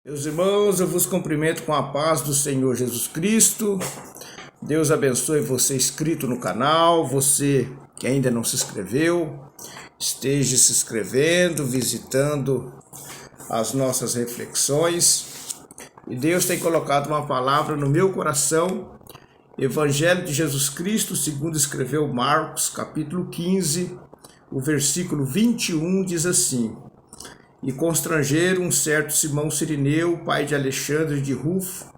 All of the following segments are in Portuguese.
Meus irmãos, eu vos cumprimento com a paz do Senhor Jesus Cristo. Deus abençoe você inscrito no canal, você que ainda não se inscreveu, esteja se inscrevendo, visitando as nossas reflexões. E Deus tem colocado uma palavra no meu coração, Evangelho de Jesus Cristo, segundo escreveu Marcos, capítulo 15, o versículo 21 diz assim: E constrangeram um certo Simão Cirineu, pai de Alexandre de Rufo,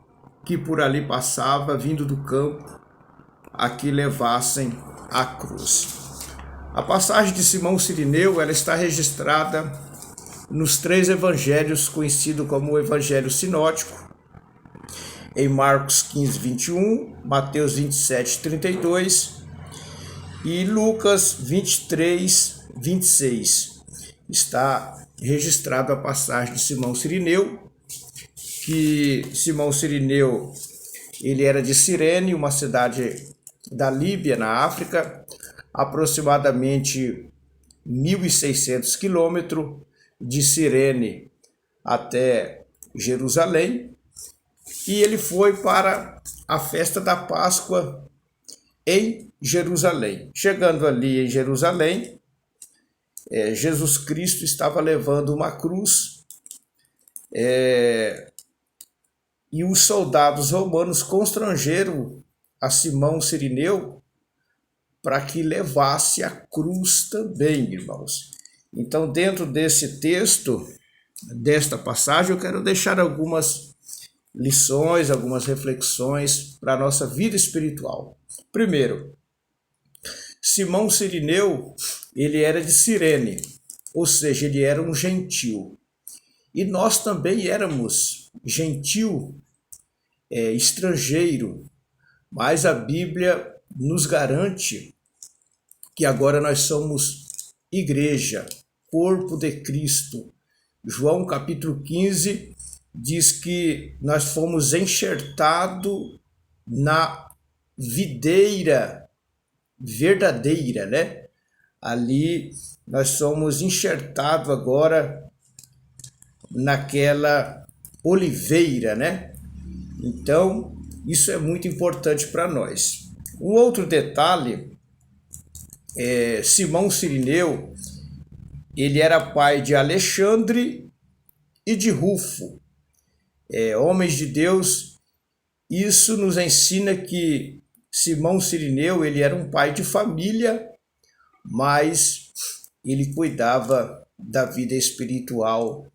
que por ali passava, vindo do campo, a que levassem a cruz. A passagem de Simão Cirineu, ela está registrada nos três evangelhos, conhecido como o Evangelho Sinótico, em Marcos 15, 21, Mateus 27, 32 e Lucas 23, 26. Está registrado a passagem de Simão Cirineu, que Simão Cirineu, ele era de Cirene, uma cidade da Líbia, na África, aproximadamente 1.600 quilômetros de Cirene até Jerusalém, e ele foi para a festa da Páscoa em Jerusalém. Chegando ali em Jerusalém, Jesus Cristo estava levando uma cruz e os soldados romanos constrangeram a Simão Cirineu para que levasse a cruz também, irmãos. Então, dentro desse texto, desta passagem, eu quero deixar algumas lições, algumas reflexões para a nossa vida espiritual. Primeiro, Simão Cirineu, ele era de Cirene, ou seja, ele era um gentil. E nós também éramos gentil, estrangeiro, mas a Bíblia nos garante que agora nós somos igreja, corpo de Cristo. João capítulo 15 diz que nós fomos enxertados na videira verdadeira, né? Ali nós somos enxertados agora naquela oliveira, né? Então, isso é muito importante para nós. Um outro detalhe, Simão Cirineu, ele era pai de Alexandre e de Rufo, homens de Deus. Isso nos ensina que Simão Cirineu, ele era um pai de família, mas ele cuidava da vida espiritual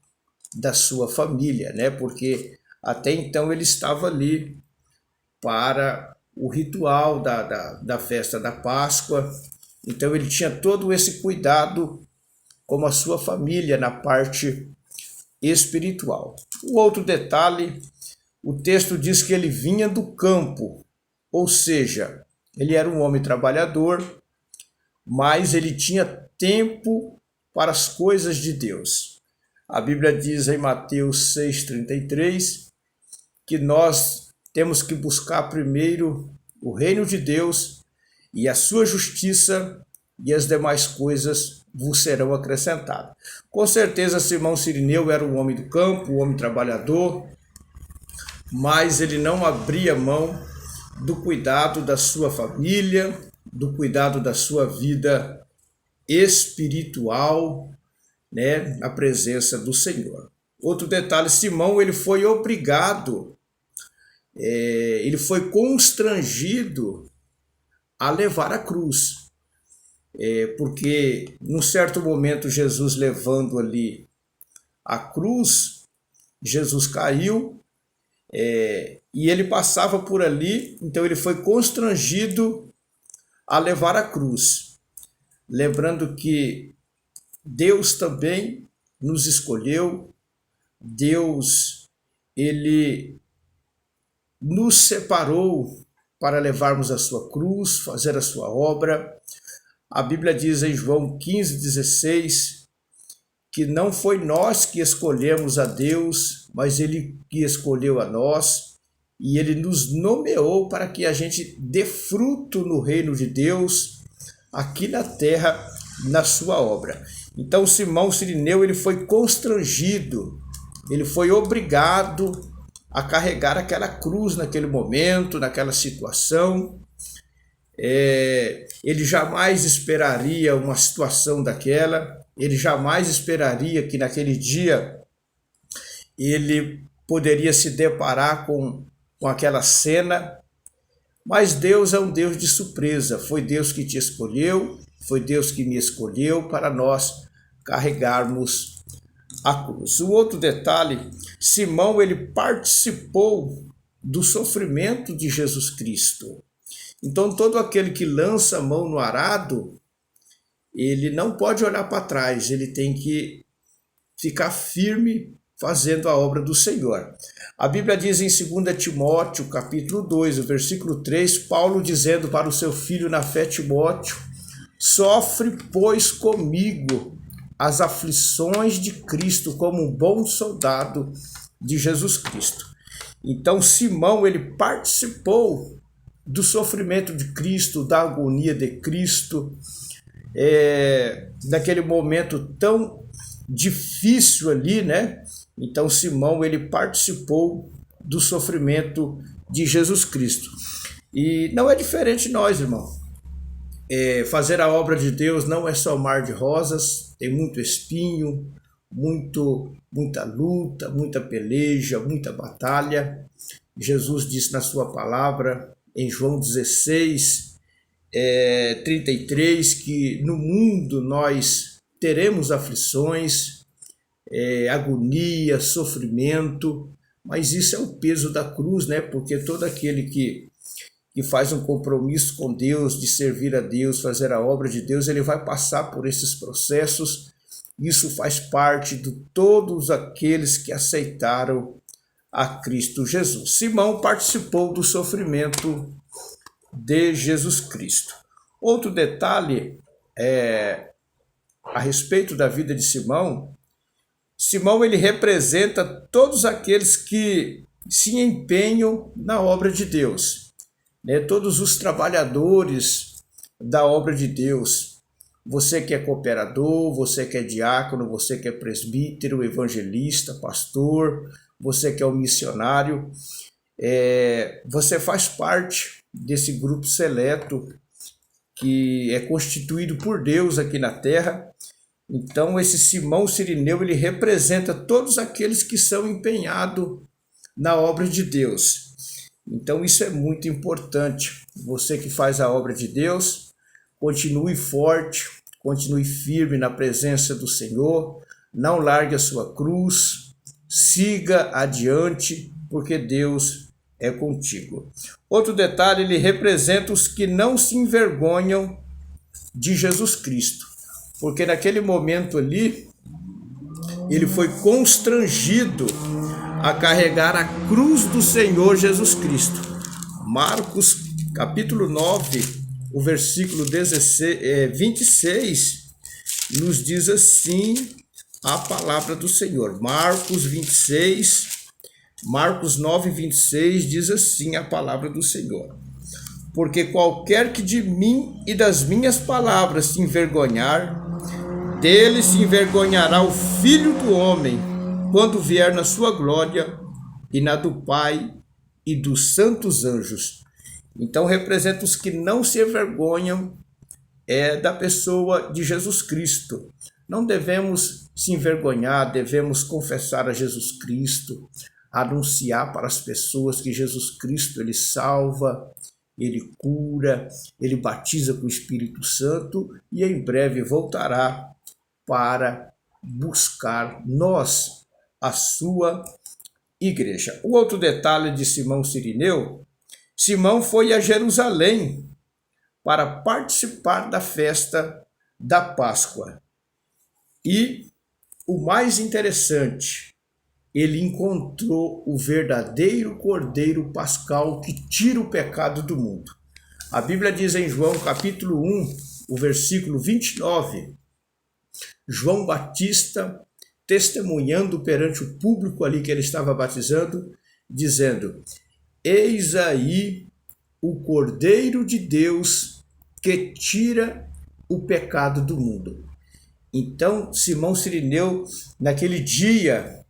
da sua família, né? Porque até então ele estava ali para o ritual da festa da Páscoa. Então ele tinha todo esse cuidado com a sua família na parte espiritual. O outro detalhe, o texto diz que ele vinha do campo, ou seja, ele era um homem trabalhador, mas ele tinha tempo para as coisas de Deus. A Bíblia diz em Mateus 6,33 que nós temos que buscar primeiro o reino de Deus e a sua justiça, e as demais coisas vos serão acrescentadas. Com certeza Simão Cirineu era um homem do campo, um homem trabalhador, mas ele não abria mão do cuidado da sua família, do cuidado da sua vida espiritual, né, na presença do Senhor. Outro detalhe, Simão, ele foi obrigado, ele foi constrangido a levar a cruz, porque num certo momento Jesus levando ali a cruz, Jesus caiu, e ele passava por ali, então ele foi constrangido a levar a cruz. Lembrando que Deus também nos escolheu, Deus, ele nos separou para levarmos a sua cruz, fazer a sua obra. A Bíblia diz em João 15,16 que não foi nós que escolhemos a Deus, mas ele que escolheu a nós, e ele nos nomeou para que a gente dê fruto no reino de Deus, aqui na terra, na sua obra. Então Simão Cirineu, ele foi constrangido ele foi obrigado a carregar aquela cruz naquele momento, naquela situação. Ele jamais esperaria uma situação daquela, ele jamais esperaria que naquele dia ele poderia se deparar com aquela cena, mas Deus é um Deus de surpresa. Foi Deus que te escolheu, foi Deus que me escolheu para nós carregarmos a cruz. O outro detalhe, Simão, ele participou do sofrimento de Jesus Cristo. Então, todo aquele que lança a mão no arado, ele não pode olhar para trás, ele tem que ficar firme fazendo a obra do Senhor. A Bíblia diz em 2 Timóteo, capítulo 2, o versículo 3, Paulo dizendo para o seu filho na fé Timóteo: sofre, pois, comigo as aflições de Cristo como um bom soldado de Jesus Cristo. Então, Simão, ele participou do sofrimento de Cristo, da agonia de Cristo, naquele momento tão difícil ali, né? Então, Simão, ele participou do sofrimento de Jesus Cristo. E não é diferente de nós, irmão. Fazer a obra de Deus não é só mar de rosas, tem muito espinho, muita luta, muita peleja, muita batalha. Jesus disse na sua palavra, em João 16, 33, que no mundo nós teremos aflições, agonia, sofrimento, mas isso é o peso da cruz, né? Porque todo aquele que faz um compromisso com Deus, de servir a Deus, fazer a obra de Deus, ele vai passar por esses processos. Isso faz parte de todos aqueles que aceitaram a Cristo Jesus. Simão participou do sofrimento de Jesus Cristo. Outro detalhe a respeito da vida de Simão. Simão, ele representa todos aqueles que se empenham na obra de Deus, né? Todos os trabalhadores da obra de Deus. Você que é cooperador, você que é diácono, você que é presbítero, evangelista, pastor, você que é um missionário, você faz parte desse grupo seleto que é constituído por Deus aqui na terra. Então, esse Simão Cirineu, ele representa todos aqueles que são empenhados na obra de Deus. Então, isso é muito importante. Você que faz a obra de Deus, continue forte, continue firme na presença do Senhor, não largue a sua cruz, siga adiante, porque Deus é contigo. Outro detalhe, ele representa os que não se envergonham de Jesus Cristo, porque naquele momento ali, ele foi constrangido a carregar a cruz do Senhor Jesus Cristo. Marcos, capítulo 9, o versículo 26, nos diz assim a palavra do Senhor. Marcos 9, 26 diz assim a palavra do Senhor: porque qualquer que de mim e das minhas palavras se envergonhar, dele se envergonhará o Filho do Homem, quando vier na sua glória e na do Pai e dos santos anjos. Então representa os que não se envergonham da pessoa de Jesus Cristo. Não devemos se envergonhar, devemos confessar a Jesus Cristo, anunciar para as pessoas que Jesus Cristo, ele salva, ele cura, ele batiza com o Espírito Santo e em breve voltará para buscar nós, a sua igreja. O outro detalhe de Simão Cirineu: Simão foi a Jerusalém para participar da festa da Páscoa. E o mais interessante, ele encontrou o verdadeiro Cordeiro Pascal que tira o pecado do mundo. A Bíblia diz em João capítulo 1, o versículo 29, João Batista testemunhando perante o público ali que ele estava batizando, dizendo: eis aí o Cordeiro de Deus que tira o pecado do mundo. Então, Simão Cirineu, naquele dia,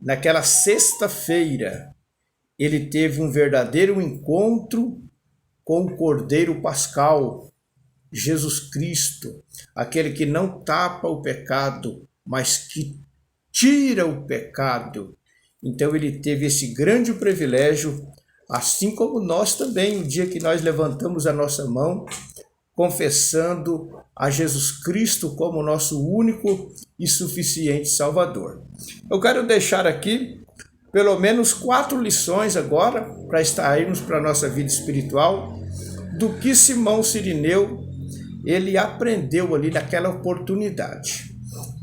naquela sexta-feira, ele teve um verdadeiro encontro com o Cordeiro Pascal, Jesus Cristo, aquele que não tapa o pecado, mas que tira o pecado. Então ele teve esse grande privilégio, assim como nós também, o dia que nós levantamos a nossa mão, confessando a Jesus Cristo como nosso único e suficiente Salvador. Eu quero deixar aqui pelo menos 4 lições agora, para extrairmos para a nossa vida espiritual, do que Simão Cirineu ele aprendeu ali naquela oportunidade.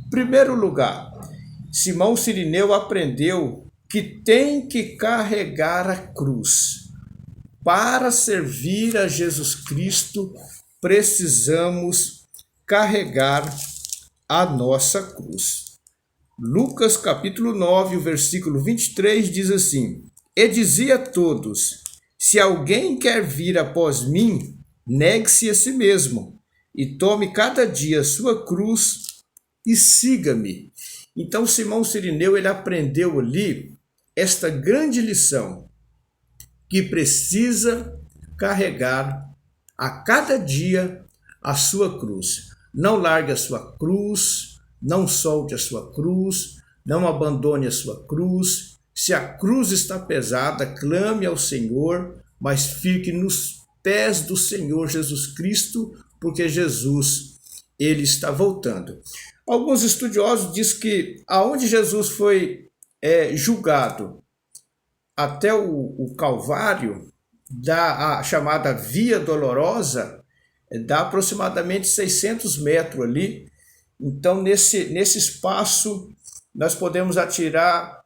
Em primeiro lugar, Simão Cirineu aprendeu que tem que carregar a cruz. Para servir a Jesus Cristo, precisamos carregar a nossa cruz. Lucas capítulo 9, o versículo 23 diz assim: E dizia a todos: Se alguém quer vir após mim, negue-se a si mesmo, e tome cada dia a sua cruz e siga-me. Então Simão Cirineu ele aprendeu ali esta grande lição, que precisa carregar a cada dia a sua cruz. Não largue a sua cruz, não solte a sua cruz, não abandone a sua cruz. Se a cruz está pesada, clame ao Senhor, mas fique nos pés do Senhor Jesus Cristo, porque Jesus, ele está voltando. Alguns estudiosos dizem que aonde Jesus foi julgado até o Calvário, da a chamada Via Dolorosa, dá aproximadamente 600 metros ali. Então, nesse espaço, nós podemos tirar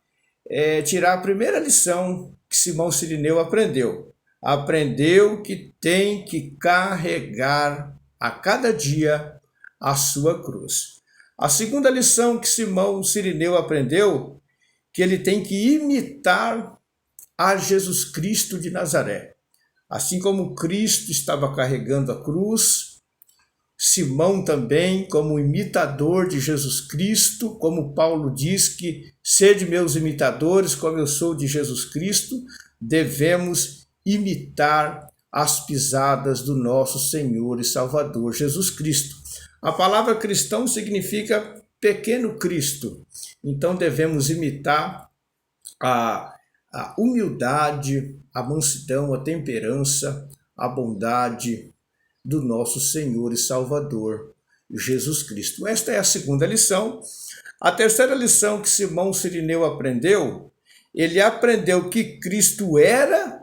a primeira lição que Simão Cirineu aprendeu. Aprendeu que tem que carregar a cada dia a sua cruz. A segunda lição que Simão Cirineu aprendeu, que ele tem que imitar a Jesus Cristo de Nazaré. Assim como Cristo estava carregando a cruz, Simão também, como imitador de Jesus Cristo, como Paulo diz que sede meus imitadores, como eu sou de Jesus Cristo, devemos imitar as pisadas do nosso Senhor e Salvador Jesus Cristo. A palavra cristão significa pequeno Cristo, então devemos imitar a humildade, a mansidão, a temperança, a bondade do nosso Senhor e Salvador Jesus Cristo. Esta é a segunda lição. A terceira lição que Simão Cirineu aprendeu, ele aprendeu que Cristo era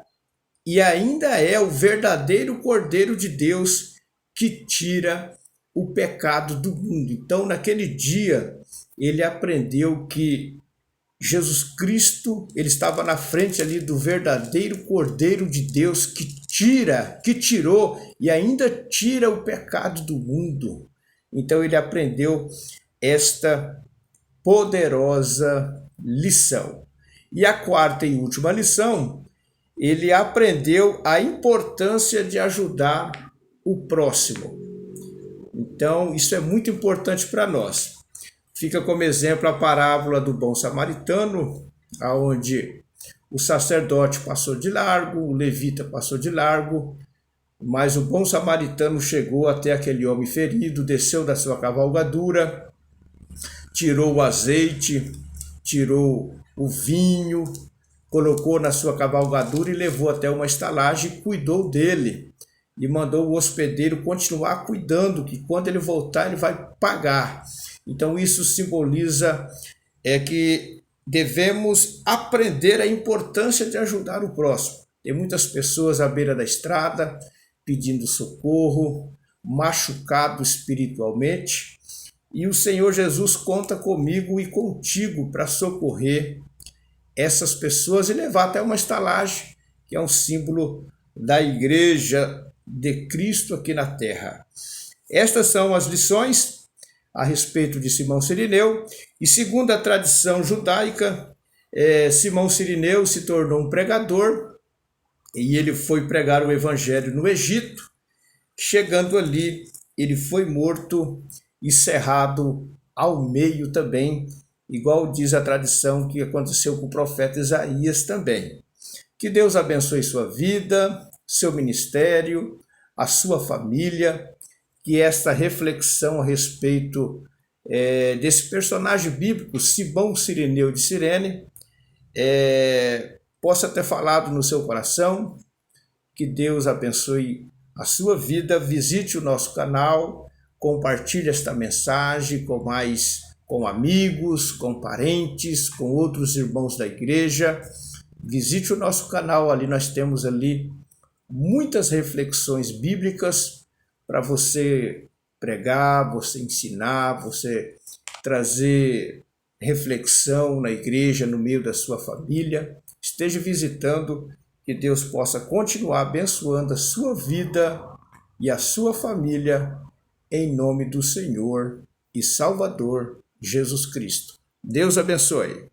e ainda é o verdadeiro Cordeiro de Deus que tira o pecado do mundo. Então, naquele dia, ele aprendeu que Jesus Cristo, ele estava na frente ali do verdadeiro Cordeiro de Deus que tirou e ainda tira o pecado do mundo. Então ele aprendeu esta poderosa lição. E a quarta e última lição, ele aprendeu a importância de ajudar o próximo. Então isso é muito importante para nós. Fica como exemplo a parábola do bom samaritano, onde o sacerdote passou de largo, o levita passou de largo, mas o bom samaritano chegou até aquele homem ferido, desceu da sua cavalgadura, tirou o azeite, tirou o vinho, colocou na sua cavalgadura e levou até uma estalagem e cuidou dele. E mandou o hospedeiro continuar cuidando, que quando ele voltar ele vai pagar. Então isso simboliza que devemos aprender a importância de ajudar o próximo. Tem muitas pessoas à beira da estrada pedindo socorro, machucado espiritualmente, e o Senhor Jesus conta comigo e contigo para socorrer essas pessoas e levar até uma estalagem, que é um símbolo da igreja de Cristo aqui na terra. Estas são as lições a respeito de Simão Cirineu, e segundo a tradição judaica, Simão Cirineu se tornou um pregador, e ele foi pregar o evangelho no Egito. Chegando ali, ele foi morto e cerrado ao meio também, igual diz a tradição que aconteceu com o profeta Isaías também. Que Deus abençoe sua vida, seu ministério, a sua família, que esta reflexão a respeito desse personagem bíblico, Simão Cireneu de Cirene, possa ter falado no seu coração. Que Deus abençoe a sua vida. Visite o nosso canal, compartilhe esta mensagem com amigos, com parentes, com outros irmãos da igreja. Visite o nosso canal, ali nós temos ali muitas reflexões bíblicas para você pregar, você ensinar, você trazer reflexão na igreja, no meio da sua família. Esteja visitando, que Deus possa continuar abençoando a sua vida e a sua família, em nome do Senhor e Salvador Jesus Cristo. Deus abençoe.